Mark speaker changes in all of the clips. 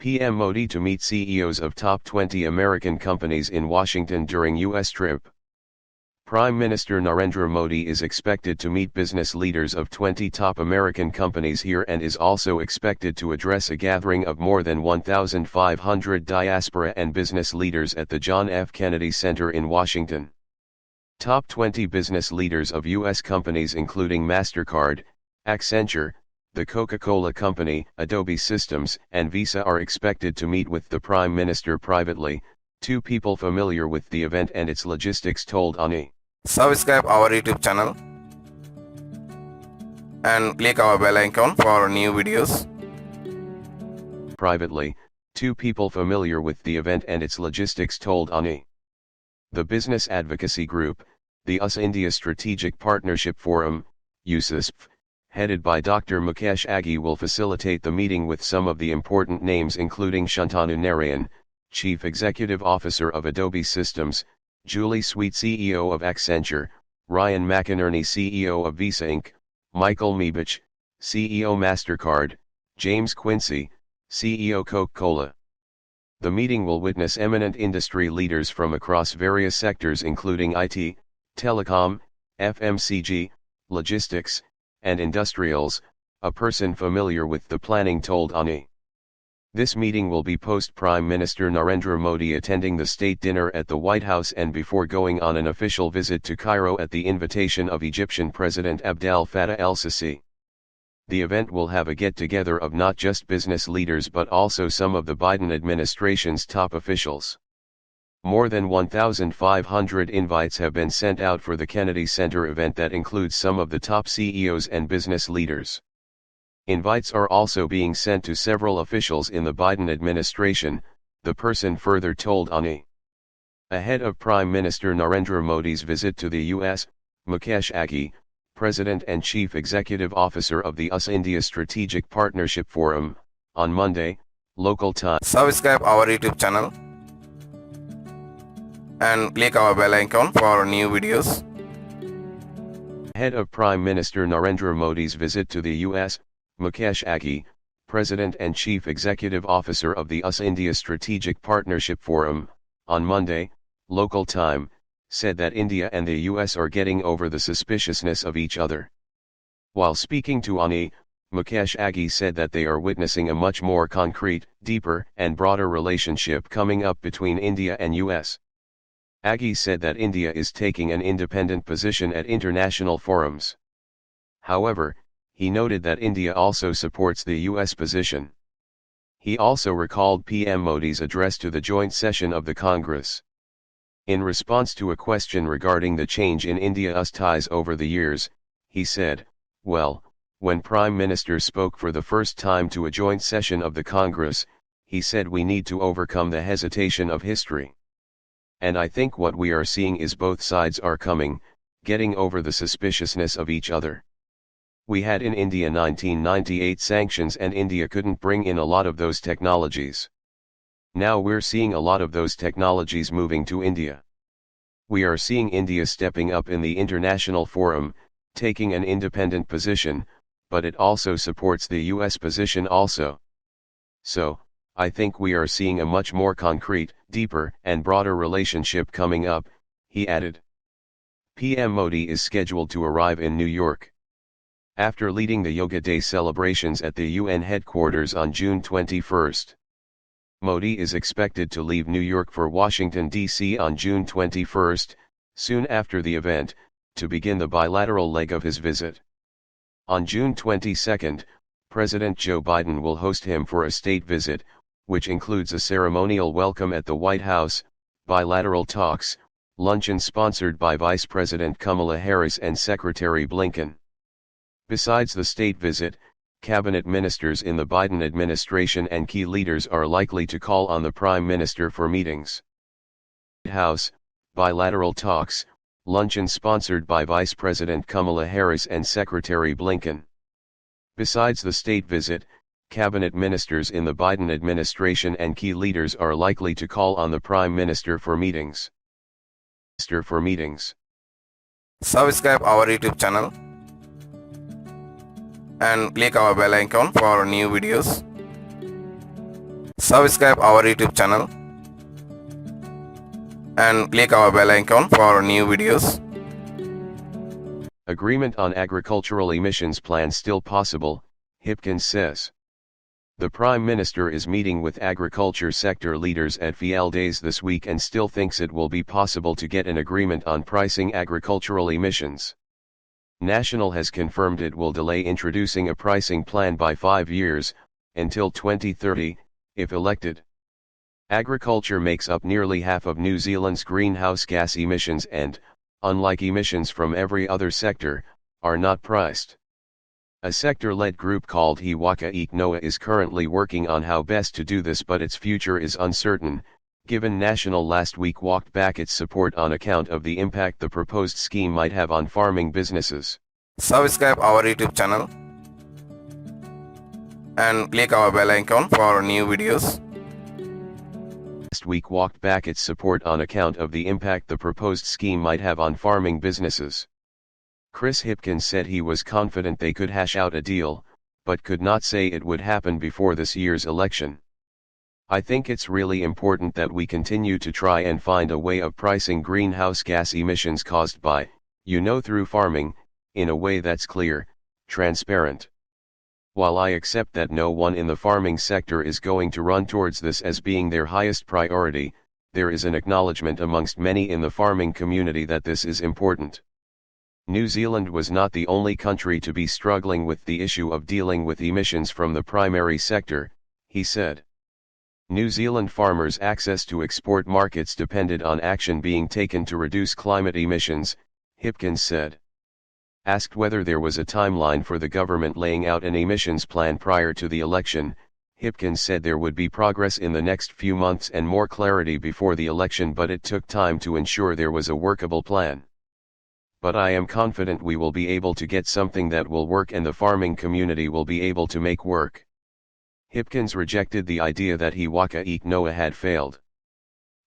Speaker 1: PM Modi to meet CEOs of top 20 American companies in Washington during U.S. trip. Prime Minister Narendra Modi is expected to meet business leaders of 20 top American companies here and is also expected to address a gathering of more than 1,500 diaspora and business leaders at the John F. Kennedy Center in Washington. Top 20 business leaders of U.S. companies including MasterCard, Accenture, the Coca-Cola Company, Adobe Systems, and Visa are expected to meet with the Prime Minister privately. Two people familiar with the event and its logistics told ANI.
Speaker 2: Subscribe our YouTube channel and click our bell icon for new videos.
Speaker 1: Privately, two people familiar with the event and its logistics told ANI. The business advocacy group, the US India Strategic Partnership Forum, USISP, headed by Dr. Mukesh Aghi, will facilitate the meeting with some of the important names including Shantanu Narayan, Chief Executive Officer of Adobe Systems, Julie Sweet, CEO of Accenture, Ryan McInerney, CEO of Visa Inc., Michael Mebich, CEO MasterCard, James Quincy, CEO Coca-Cola. The meeting will witness eminent industry leaders from across various sectors including IT, telecom, FMCG, logistics, and industrials, a person familiar with the planning told ANI. This meeting will be post-Prime Minister Narendra Modi attending the state dinner at the White House and before going on an official visit to Cairo at the invitation of Egyptian President Abdel Fattah el-Sisi. The event will have a get-together of not just business leaders but also some of the Biden administration's top officials. More than 1,500 invites have been sent out for the Kennedy Center event that includes some of the top CEOs and business leaders. Invites are also being sent to several officials in the Biden administration, the person further told ANI. Ahead of Prime Minister Narendra Modi's visit to the U.S., Mukesh Aghi, President and Chief Executive Officer of the US India Strategic Partnership Forum, on Monday, local time.
Speaker 2: Subscribe our YouTube channel and click our bell icon for new videos.
Speaker 1: Ahead of Prime Minister Narendra Modi's visit to the U.S., Mukesh Aghi, President and Chief Executive Officer of the US India Strategic Partnership Forum, on Monday, local time, said that India and the US are getting over the suspiciousness of each other. While speaking to ANI, Mukesh Aghi said that they are witnessing a much more concrete, deeper, and broader relationship coming up between India and US. Aghi said that India is taking an independent position at international forums. However, he noted that India also supports the US position. He also recalled PM Modi's address to the joint session of the Congress. In response to a question regarding the change in India-US ties over the years, he said, "Well, when Prime Minister spoke for the first time to a joint session of the Congress, he said we need to overcome the hesitation of history. And I think what we are seeing is both sides are getting over the suspiciousness of each other. We had in India 1998 sanctions and India couldn't bring in a lot of those technologies. Now we're seeing a lot of those technologies moving to India. We are seeing India stepping up in the international forum, taking an independent position, but it also supports the US position also. So, I think we are seeing a much more concrete, deeper, and broader relationship coming up," he added. PM Modi is scheduled to arrive in New York. After leading the Yoga Day celebrations at the UN headquarters on June 21. Modi is expected to leave New York for Washington, D.C. on June 21, soon after the event, to begin the bilateral leg of his visit. On June 22, President Joe Biden will host him for a state visit, which includes a ceremonial welcome at the White House, bilateral talks, luncheon sponsored by Vice President Kamala Harris and Secretary Blinken. Besides the state visit, cabinet ministers in the Biden administration and key leaders are likely to call on the Prime Minister for meetings. White House, bilateral talks, luncheon sponsored by Vice President Kamala Harris and Secretary Blinken. Besides the state visit, cabinet ministers in the Biden administration and key leaders are likely to call on the Prime Minister for meetings.
Speaker 2: Subscribe our YouTube channel and click our bell icon for new videos. Subscribe our YouTube channel and click our bell icon for new videos.
Speaker 1: Agreement on agricultural emissions plan still possible, Hipkins says. The Prime Minister is meeting with agriculture sector leaders at FEL Days this week and still thinks it will be possible to get an agreement on pricing agricultural emissions. National has confirmed it will delay introducing a pricing plan by 5 years, until 2030, if elected. Agriculture makes up nearly half of New Zealand's greenhouse gas emissions and, unlike emissions from every other sector, are not priced. A sector-led group called He Waka Eke Noa is currently working on how best to do this, but its future is uncertain, given National last week walked back its support on account of the impact the proposed scheme might have on farming businesses.
Speaker 2: Subscribe our YouTube channel and click our bell icon for new videos.
Speaker 1: Last week walked back its support on account of the impact the proposed scheme might have on farming businesses. Chris Hipkins said he was confident they could hash out a deal, but could not say it would happen before this year's election. I think it's really important that we continue to try and find a way of pricing greenhouse gas emissions caused by, through farming, in a way that's clear, transparent. While I accept that no one in the farming sector is going to run towards this as being their highest priority, there is an acknowledgement amongst many in the farming community that this is important. New Zealand was not the only country to be struggling with the issue of dealing with emissions from the primary sector, he said. New Zealand farmers' access to export markets depended on action being taken to reduce climate emissions, Hipkins said. Asked whether there was a timeline for the government laying out an emissions plan prior to the election, Hipkins said there would be progress in the next few months and more clarity before the election, but it took time to ensure there was a workable plan. But I am confident we will be able to get something that will work and the farming community will be able to make work. Hipkins rejected the idea that He Waka Eke Noa had failed.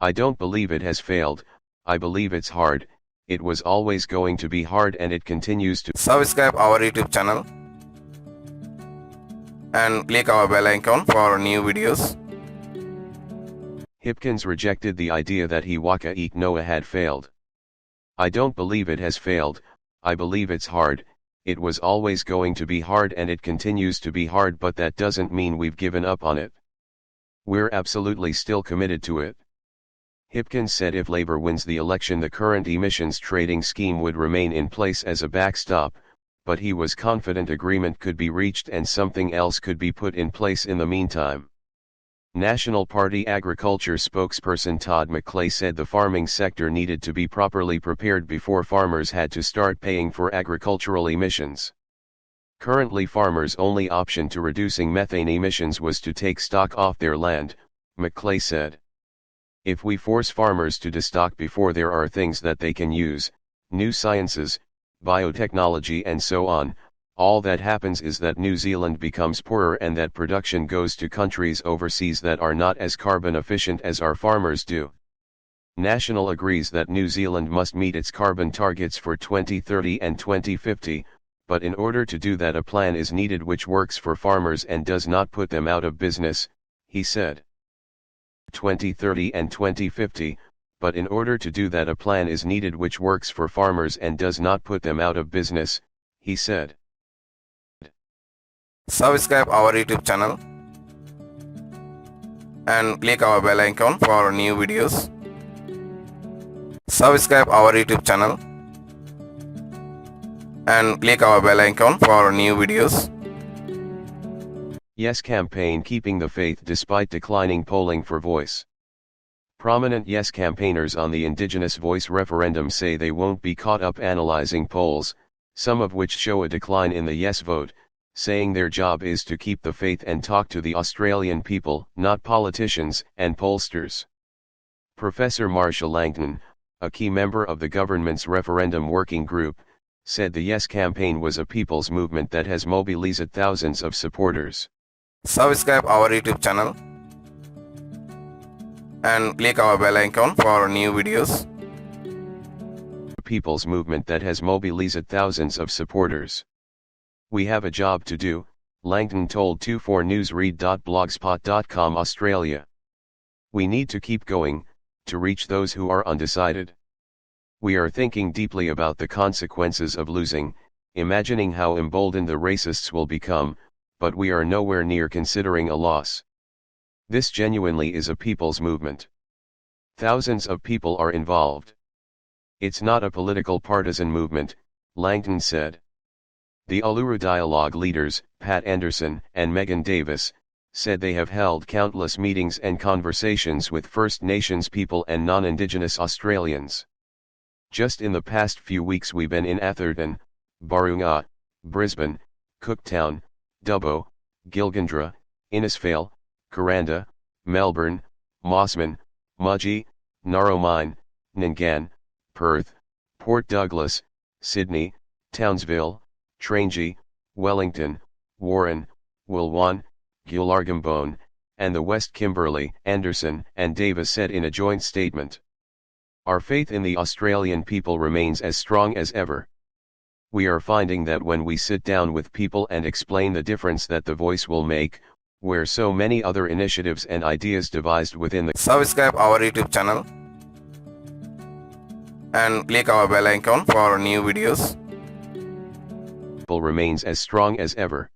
Speaker 1: I don't believe it has failed, I believe it's hard, it was always going to be hard and it continues to.
Speaker 2: Subscribe our YouTube channel and click our bell icon for new videos.
Speaker 1: Hipkins rejected the idea that He Waka Eke Noa had failed. I don't believe it has failed, I believe it's hard, it was always going to be hard and it continues to be hard, but that doesn't mean we've given up on it. We're absolutely still committed to it. Hipkins said if Labour wins the election the current emissions trading scheme would remain in place as a backstop, but he was confident agreement could be reached and something else could be put in place in the meantime. National Party Agriculture spokesperson Todd McClay said the farming sector needed to be properly prepared before farmers had to start paying for agricultural emissions. Currently farmers' only option to reducing methane emissions was to take stock off their land, McClay said. If we force farmers to destock before there are things that they can use, new sciences, biotechnology and so on, all that happens is that New Zealand becomes poorer and that production goes to countries overseas that are not as carbon efficient as our farmers do. National agrees that New Zealand must meet its carbon targets for 2030 and 2050, but in order to do that a plan is needed which works for farmers and does not put them out of business, he said. 2030 and 2050, but in order to do that a plan is needed which works for farmers and does not put them out of business, he said.
Speaker 2: Subscribe our YouTube channel and click our bell icon for new videos. Subscribe our YouTube channel and click our bell icon for new videos.
Speaker 1: Yes campaign keeping the faith despite declining polling for Voice. Prominent Yes campaigners on the Indigenous Voice referendum say they won't be caught up analyzing polls, some of which show a decline in the Yes vote, saying their job is to keep the faith and talk to the Australian people, not politicians and pollsters. Professor Marsha Langton, a key member of the government's referendum working group, said the Yes campaign was a people's movement that has mobilized thousands of supporters.
Speaker 2: Subscribe our YouTube channel and click our bell icon for new videos.
Speaker 1: People's movement that has mobilized thousands of supporters. We have a job to do, Langton told 24newsread.blogspot.com Australia. We need to keep going, to reach those who are undecided. We are thinking deeply about the consequences of losing, imagining how emboldened the racists will become, but we are nowhere near considering a loss. This genuinely is a people's movement. Thousands of people are involved. It's not a political partisan movement, Langton said. The Uluru Dialogue leaders, Pat Anderson and Megan Davis, said they have held countless meetings and conversations with First Nations people and non-Indigenous Australians. Just in the past few weeks we've been in Atherton, Barunga, Brisbane, Cooktown, Dubbo, Gilgandra, Innisfail, Kuranda, Melbourne, Mossman, Mudgee, Narromine, Ningan, Perth, Port Douglas, Sydney, Townsville, Trangie, Wellington, Warren, Wilwan, Gulargambone, and the West Kimberley, Anderson and Davis said in a joint statement. Our faith in the Australian people remains as strong as ever. We are finding that when we sit down with people and explain the difference that the voice will make, where so many other initiatives and ideas devised within the
Speaker 2: Subscribe our YouTube channel and click our bell icon for new videos.
Speaker 1: Remains as strong as ever.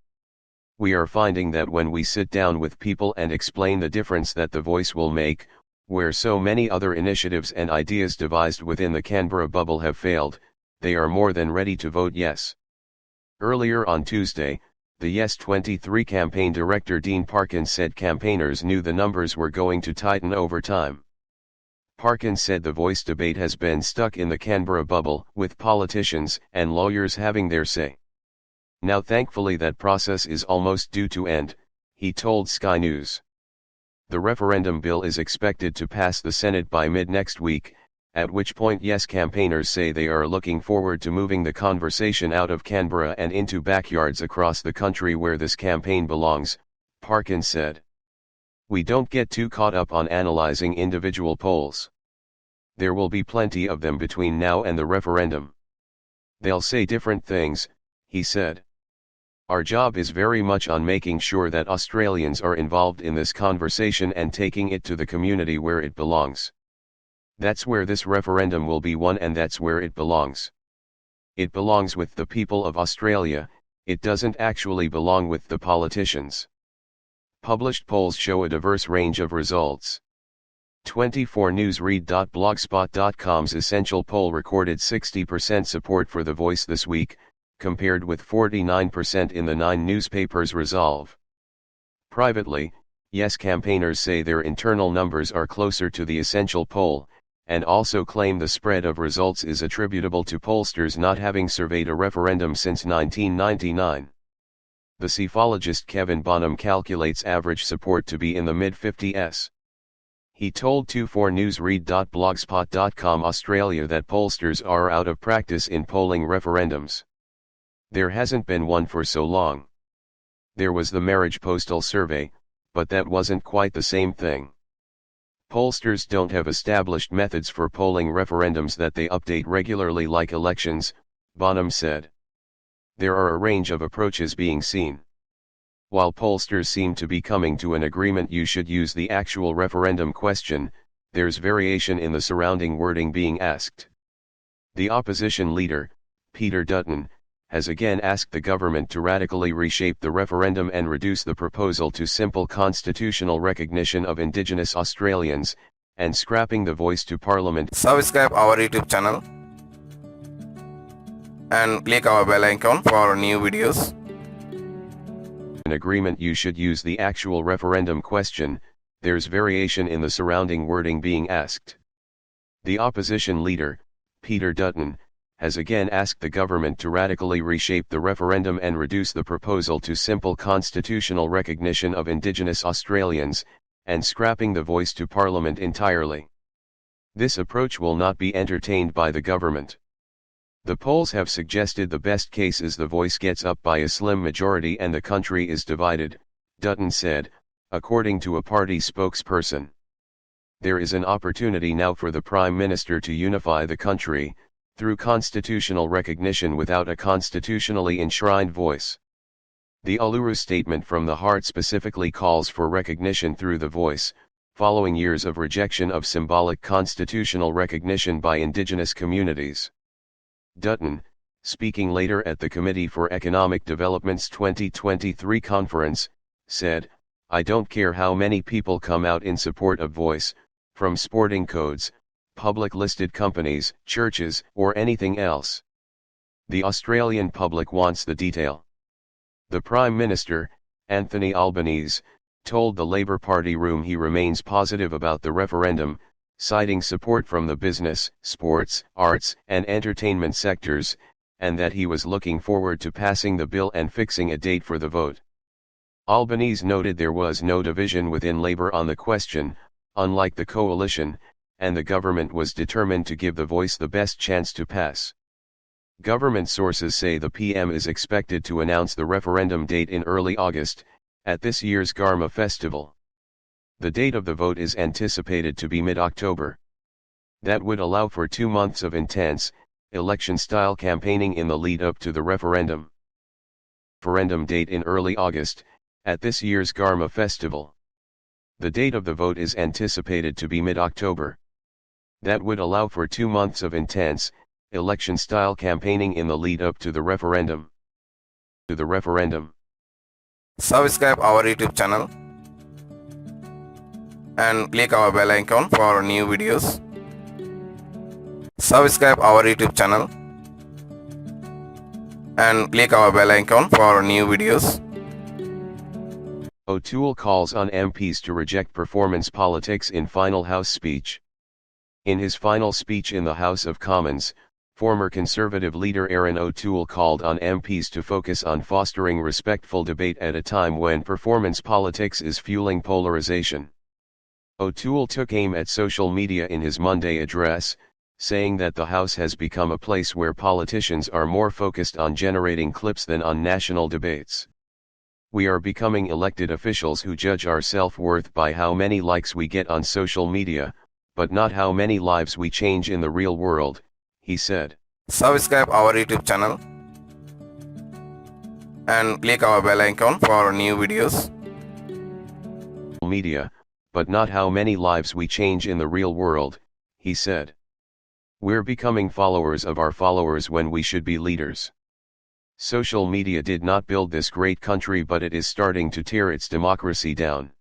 Speaker 1: We are finding that when we sit down with people and explain the difference that the voice will make, where so many other initiatives and ideas devised within the Canberra bubble have failed, they are more than ready to vote yes. Earlier on Tuesday, the Yes 23 campaign director Dean Parkins said campaigners knew the numbers were going to tighten over time. Parkins said the voice debate has been stuck in the Canberra bubble, with politicians and lawyers having their say. Now thankfully that process is almost due to end, he told Sky News. The referendum bill is expected to pass the Senate by mid-next week, at which point Yes campaigners say they are looking forward to moving the conversation out of Canberra and into backyards across the country where this campaign belongs, Parkins said. We don't get too caught up on analyzing individual polls. There will be plenty of them between now and the referendum. They'll say different things, he said. Our job is very much on making sure that Australians are involved in this conversation and taking it to the community where it belongs. That's where this referendum will be won and that's where it belongs. It belongs with the people of Australia, it doesn't actually belong with the politicians. Published polls show a diverse range of results. 24newsread.blogspot.com's essential poll recorded 60% support for the voice this week, compared with 49% in the 9 newspapers' resolve. Privately, Yes campaigners say their internal numbers are closer to the essential poll, and also claim the spread of results is attributable to pollsters not having surveyed a referendum since 1999. The psephologist Kevin Bonham calculates average support to be in the mid-50s. He told 24newsread.blogspot.com Australia that pollsters are out of practice in polling referendums. There hasn't been one for so long. There was the marriage postal survey, but that wasn't quite the same thing. Pollsters don't have established methods for polling referendums that they update regularly like elections, Bonham said. There are a range of approaches being seen. While pollsters seem to be coming to an agreement you should use the actual referendum question, there's variation in the surrounding wording being asked. The opposition leader, Peter Dutton, has again asked the government to radically reshape the referendum and reduce the proposal to simple constitutional recognition of Indigenous Australians, and scrapping the voice to Parliament.
Speaker 2: Subscribe our YouTube channel and click our bell icon for new videos.
Speaker 1: An agreement you should use the actual referendum question, there's variation in the surrounding wording being asked. The opposition leader, Peter Dutton, has again asked the government to radically reshape the referendum and reduce the proposal to simple constitutional recognition of Indigenous Australians, and scrapping the voice to Parliament entirely. This approach will not be entertained by the government. The polls have suggested the best case is the voice gets up by a slim majority and the country is divided, Dutton said, according to a party spokesperson. There is an opportunity now for the Prime Minister to unify the country, through constitutional recognition without a constitutionally enshrined voice. The Uluru Statement from the Heart specifically calls for recognition through the voice, following years of rejection of symbolic constitutional recognition by Indigenous communities. Dutton, speaking later at the Committee for Economic Development's 2023 conference, said, "I don't care how many people come out in support of voice, from sporting codes, public listed companies, churches, or anything else. The Australian public wants the detail." The Prime Minister, Anthony Albanese, told the Labour Party Room he remains positive about the referendum, citing support from the business, sports, arts, and entertainment sectors, and that he was looking forward to passing the bill and fixing a date for the vote. Albanese noted there was no division within Labour on the question, unlike the coalition, and the government was determined to give the voice the best chance to pass. Government sources say the PM is expected to announce the referendum date in early August, at this year's Garma festival. The date of the vote is anticipated to be mid-October. That would allow for 2 months of intense, election-style campaigning in the lead-up to the referendum. Referendum date in early August, at this year's Garma festival. The date of the vote is anticipated to be mid-October. That would allow for 2 months of intense, election-style campaigning in the lead-up to the referendum.
Speaker 2: Subscribe our YouTube channel and click our bell icon for new videos. Subscribe our YouTube channel and click our bell icon for new videos.
Speaker 1: O'Toole calls on MPs to reject performance politics in final House speech. In his final speech in the House of Commons, former Conservative leader Aaron O'Toole called on MPs to focus on fostering respectful debate at a time when performance politics is fueling polarization. O'Toole took aim at social media in his Monday address, saying that the House has become a place where politicians are more focused on generating clips than on national debates. "We are becoming elected officials who judge our self-worth by how many likes we get on social media, but not how many lives we change in the real world," he said.
Speaker 2: Subscribe our YouTube channel and click our bell icon for new videos.
Speaker 1: Media, but not how many lives we change in the real world, he said. "We're becoming followers of our followers when we should be leaders. Social media did not build this great country, but it is starting to tear its democracy down."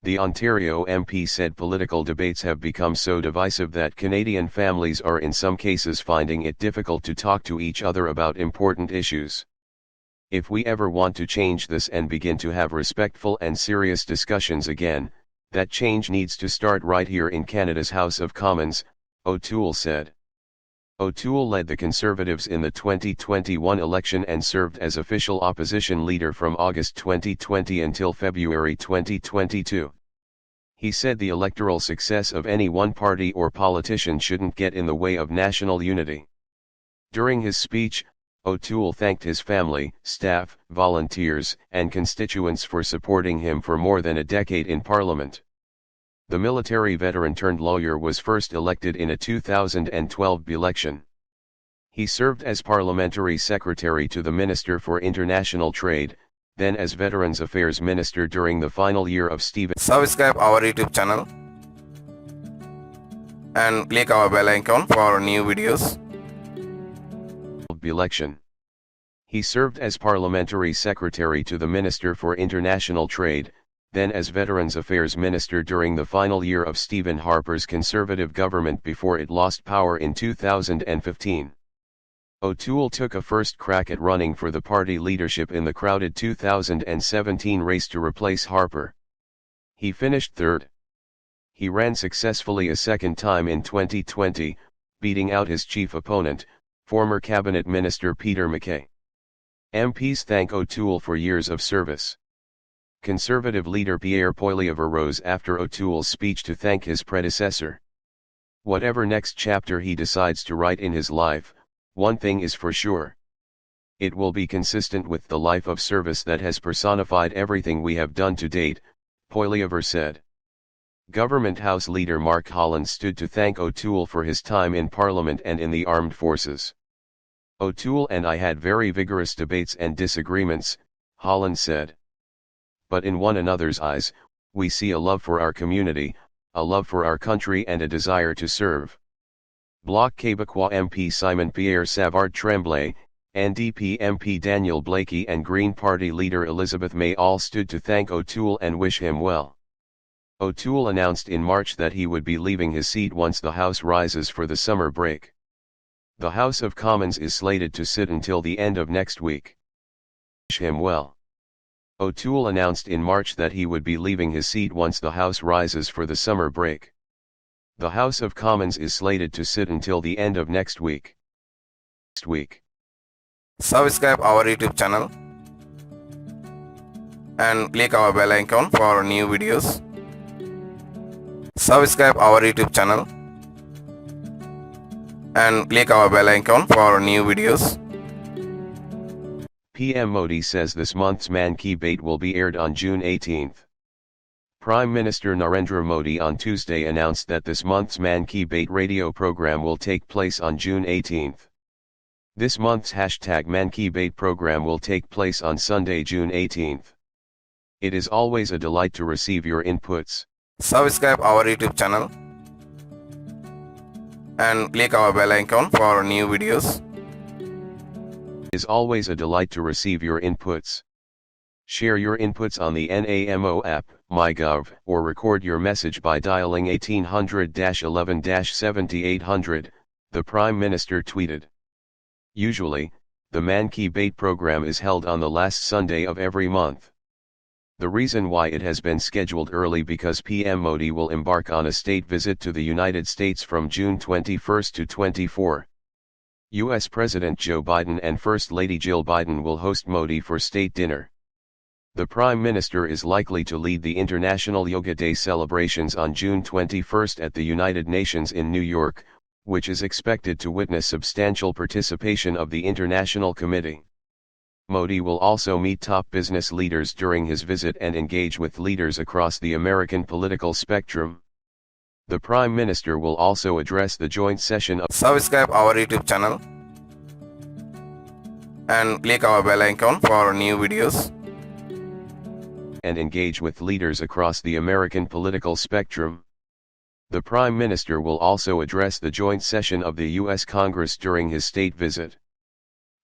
Speaker 1: The Ontario MP said political debates have become so divisive that Canadian families are in some cases finding it difficult to talk to each other about important issues. "If we ever want to change this and begin to have respectful and serious discussions again, that change needs to start right here in Canada's House of Commons," O'Toole said. O'Toole led the Conservatives in the 2021 election and served as official opposition leader from August 2020 until February 2022. He said the electoral success of any one party or politician shouldn't get in the way of national unity. During his speech, O'Toole thanked his family, staff, volunteers, and constituents for supporting him for more than a decade in Parliament. The military veteran turned lawyer was first elected in a 2012 election. He served as parliamentary secretary to the Minister for International Trade, then as Veterans Affairs Minister during the final year of Stephen.
Speaker 2: Subscribe our YouTube channel and click our bell icon for new videos.
Speaker 1: Election. He served as parliamentary secretary to the Minister for International Trade, then as Veterans Affairs Minister during the final year of Stephen Harper's Conservative government before it lost power in 2015. O'Toole took a first crack at running for the party leadership in the crowded 2017 race to replace Harper. He finished third. He ran successfully a second time in 2020, beating out his chief opponent, former Cabinet Minister Peter MacKay. MPs thank O'Toole for years of service. Conservative leader Pierre Poilievre rose after O'Toole's speech to thank his predecessor. "Whatever next chapter he decides to write in his life, one thing is for sure. It will be consistent with the life of service that has personified everything we have done to date," Poilievre said. Government House leader Mark Holland stood to thank O'Toole for his time in Parliament and in the armed forces. "O'Toole and I had very vigorous debates and disagreements," Holland said. But in one another's eyes, we see a love for our community, a love for our country and a desire to serve. Bloc Québécois MP Simon-Pierre Savard Tremblay, NDP MP Daniel Blakey and Green Party leader Elizabeth May all stood to thank O'Toole and wish him well. O'Toole announced in March that he would be leaving his seat once the House rises for the summer break. The House of Commons is slated to sit until the end of next week. Wish him well. O'Toole announced in March that he would be leaving his seat once the House rises for the summer break. The House of Commons is slated to sit until the end of next week.
Speaker 2: Subscribe our YouTube channel and click our bell icon for new videos. Subscribe our YouTube channel and click our bell icon for new videos.
Speaker 1: PM Modi says this month's Man Ki Baat will be aired on June 18th. Prime Minister Narendra Modi on Tuesday announced that this month's Man Ki Baat radio program will take place on June 18th. This month's #Man Ki Baat program will take place on Sunday, June 18th. It is always a delight to receive your inputs.
Speaker 2: Subscribe our YouTube channel and click our bell icon for new videos.
Speaker 1: It is always a delight to receive your inputs. Share your inputs on the NAMO app, MyGov, or record your message by dialing 1800-11-7800, the Prime Minister tweeted. Usually, the Man Ki Baat program is held on the last Sunday of every month. The reason why it has been scheduled early because PM Modi will embark on a state visit to the United States from June 21 to 24. U.S. President Joe Biden and First Lady Jill Biden will host Modi for state dinner. The Prime Minister is likely to lead the International Yoga Day celebrations on June 21 at the United Nations in New York, which is expected to witness substantial participation of the International Committee. Modi will also meet top business leaders during his visit and engage with leaders across the American political spectrum. The Prime Minister will also address the joint session of
Speaker 2: Subscribe our YouTube channel and click our bell icon for new videos.
Speaker 1: And engage with leaders across the American political spectrum. The Prime Minister will also address the joint session of the U.S. Congress during his state visit.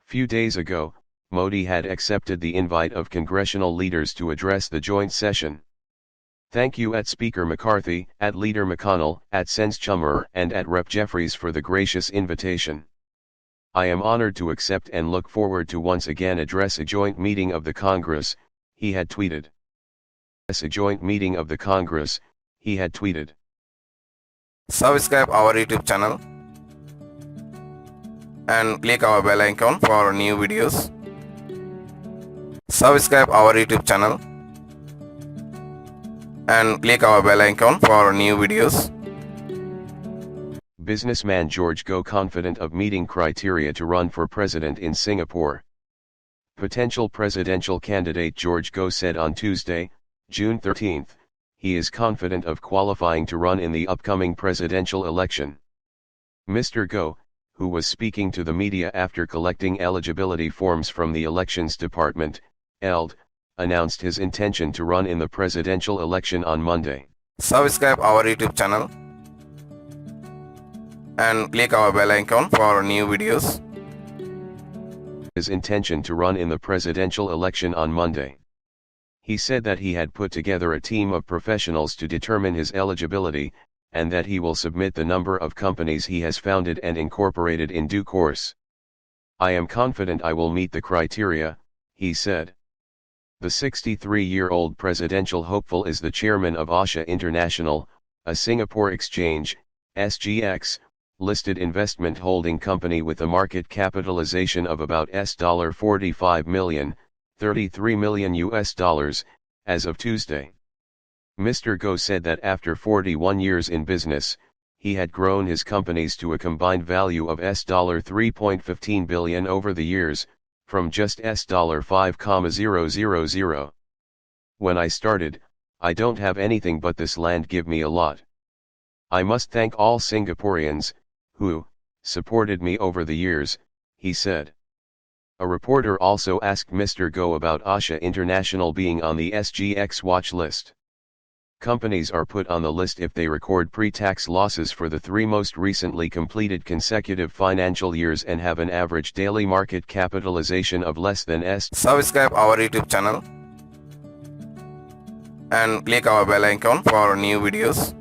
Speaker 1: Few days ago, Modi had accepted the invite of congressional leaders to address the joint session. Thank you at Speaker McCarthy, at Leader McConnell, at Sens Chummer and at Rep Jeffries for the gracious invitation. I am honored to accept and look forward to once again address a joint meeting of the Congress, he had tweeted. As a joint meeting of the Congress, he had tweeted.
Speaker 2: Subscribe our YouTube channel and click our bell icon for new videos. Subscribe our YouTube channel and click our bell icon for new videos.
Speaker 1: Businessman George Go confident of meeting criteria to run for president in Singapore. Potential presidential candidate George Go said on Tuesday, June 13, he is confident of qualifying to run in the upcoming presidential election. Mr. Go, who was speaking to the media after collecting eligibility forms from the Elections Department, ELD, announced his intention to run in the presidential election on Monday.
Speaker 2: Subscribe our YouTube channel and click our bell icon for new videos.
Speaker 1: His intention to run in the presidential election on Monday. He said that he had put together a team of professionals to determine his eligibility, and that he will submit the number of companies he has founded and incorporated in due course. I am confident I will meet the criteria, he said. The 63-year-old presidential hopeful is the chairman of Asia International, a Singapore exchange, SGX, listed investment holding company with a market capitalization of about $45 million, $33 million, as of Tuesday. Mr. Go said that after 41 years in business, he had grown his companies to a combined value of $3.15 billion over the years, from just $5,000. When I started, I don't have anything but this land give me a lot. I must thank all Singaporeans, who supported me over the years, he said. A reporter also asked Mr. Go about Asha International being on the SGX watch list. Companies are put on the list if they record pre-tax losses for the 3 most recently completed consecutive financial years and have an average daily market capitalization of less than
Speaker 2: Subscribe our YouTube channel and click our bell icon for new videos.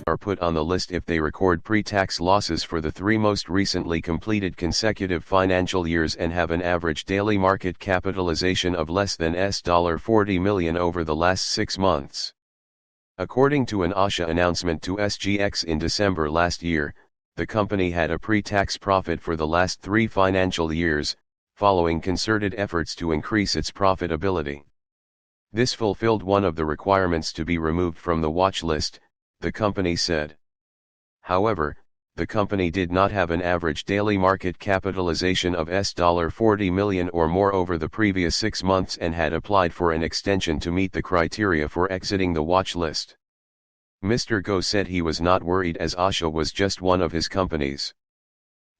Speaker 1: Are put on the list if they record pre-tax losses for the 3 most recently completed consecutive financial years and have an average daily market capitalization of less than $40 million over the last 6 months. According to an Asha announcement to SGX in December last year, the company had a pre-tax profit for the last 3 financial years, following concerted efforts to increase its profitability. This fulfilled one of the requirements to be removed from the watch list, the company said. However, the company did not have an average daily market capitalization of $40 million or more over the previous 6 months and had applied for an extension to meet the criteria for exiting the watch list. Mr. Go said he was not worried as Asha was just one of his companies.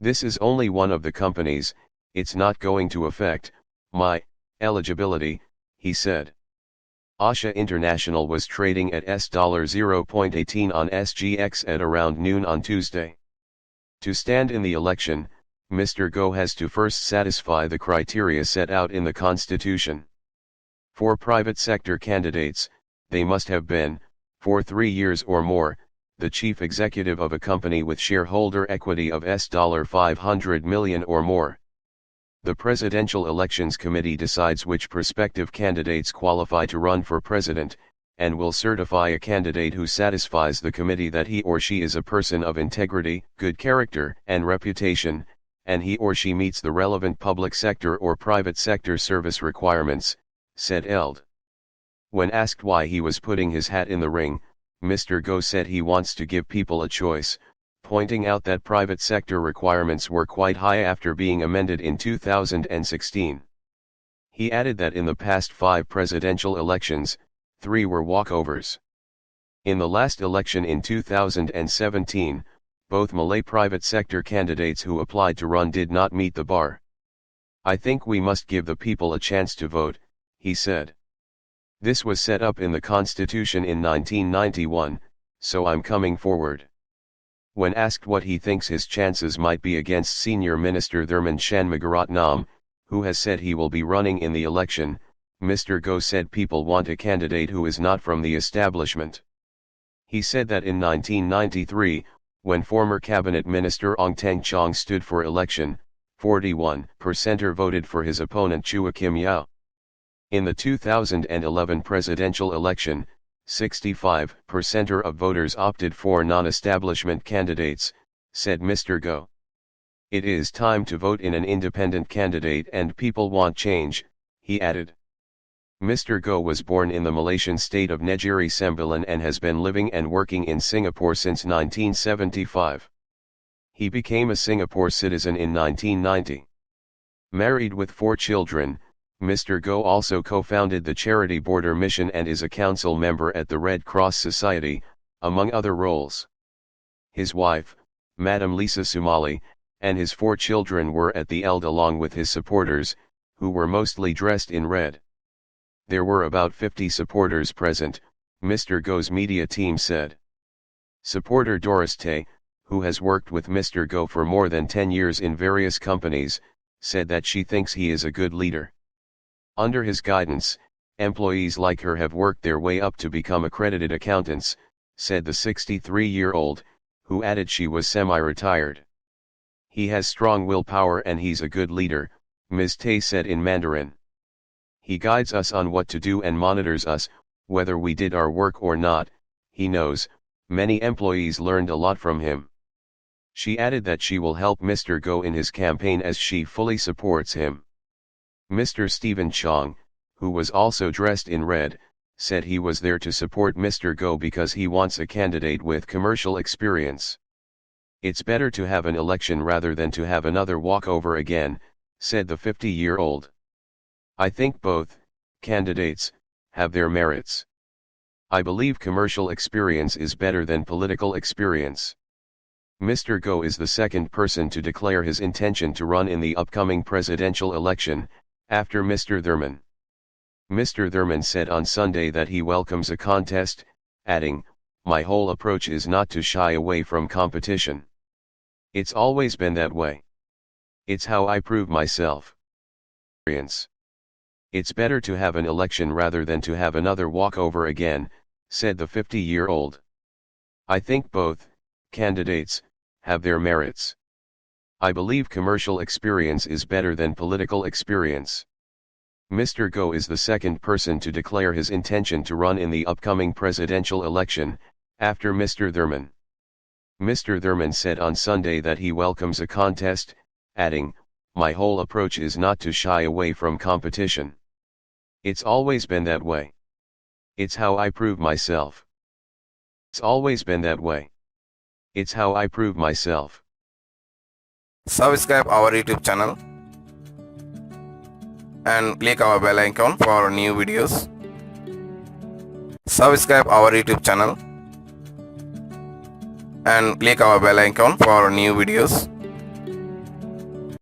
Speaker 1: "This is only one of the companies, it's not going to affect my eligibility," he said. Asha International was trading at $0.18 on SGX at around noon on Tuesday. To stand in the election, Mr. Go has to first satisfy the criteria set out in the Constitution. For private sector candidates, they must have been, for 3 years or more, the chief executive of a company with shareholder equity of $500 million or more. The Presidential Elections Committee decides which prospective candidates qualify to run for president, and will certify a candidate who satisfies the committee that he or she is a person of integrity, good character, and reputation, and he or she meets the relevant public sector or private sector service requirements, said Eld. When asked why he was putting his hat in the ring, Mr. Go said he wants to give people a choice, pointing out that private sector requirements were quite high after being amended in 2016. He added that in the past 5 presidential elections, 3 were walkovers. In the last election in 2017, both Malay private sector candidates who applied to run did not meet the bar. "I think we must give the people a chance to vote," he said. "This was set up in the Constitution in 1991, so I'm coming forward." When asked what he thinks his chances might be against Senior Minister Tharman Shanmugaratnam, who has said he will be running in the election, Mr. Go said people want a candidate who is not from the establishment. He said that in 1993, when former Cabinet Minister Ong Teng Chong stood for election, 41% voted for his opponent Chua Kim Yao. In the 2011 presidential election, 65% of voters opted for non-establishment candidates, said Mr. Go. "It is time to vote in an independent candidate and people want change," he added. Mr. Go was born in the Malaysian state of Negeri Sembilan and has been living and working in Singapore since 1975. He became a Singapore citizen in 1990. Married with 4 children, Mr. Go also co-founded the charity Border Mission and is a council member at the Red Cross Society, among other roles. His wife, Madam Lisa Sumali, and his 4 children were at the Eld along with his supporters, who were mostly dressed in red. There were about 50 supporters present, Mr. Go's media team said. Supporter Doris Tay, who has worked with Mr. Go for more than 10 years in various companies, said that she thinks he is a good leader. Under his guidance, employees like her have worked their way up to become accredited accountants, said the 63-year-old, who added she was semi-retired. "He has strong willpower and he's a good leader," Ms. Tay said in Mandarin. "He guides us on what to do and monitors us, whether we did our work or not, he knows." Many employees learned a lot from him. She added that she will help Mr. Go in his campaign as she fully supports him. Mr. Stephen Chong, who was also dressed in red, said he was there to support Mr. Go because he wants a candidate with commercial experience. "It's better to have an election rather than to have another walkover again," said the 50-year-old. "I think both candidates have their merits. I believe commercial experience is better than political experience." Mr. Go is the second person to declare his intention to run in the upcoming presidential election, after Mr. Thurman. Mr. Thurman said on Sunday that he welcomes a contest, adding, "My whole approach is not to shy away from competition. It's always been that way. It's how I prove myself. It's better to have an election rather than to have another walkover again," said the 50-year-old. "I think both candidates have their merits. I believe commercial experience is better than political experience." Mr. Go is the second person to declare his intention to run in the upcoming presidential election, after Mr. Thurman. Mr. Thurman said on Sunday that he welcomes a contest, adding, "My whole approach is not to shy away from competition. It's always been that way. It's how I prove myself. It's always been that way. It's how I prove myself."
Speaker 2: Subscribe our YouTube channel and click our bell icon for new videos. Subscribe our YouTube channel and click our bell icon for new videos.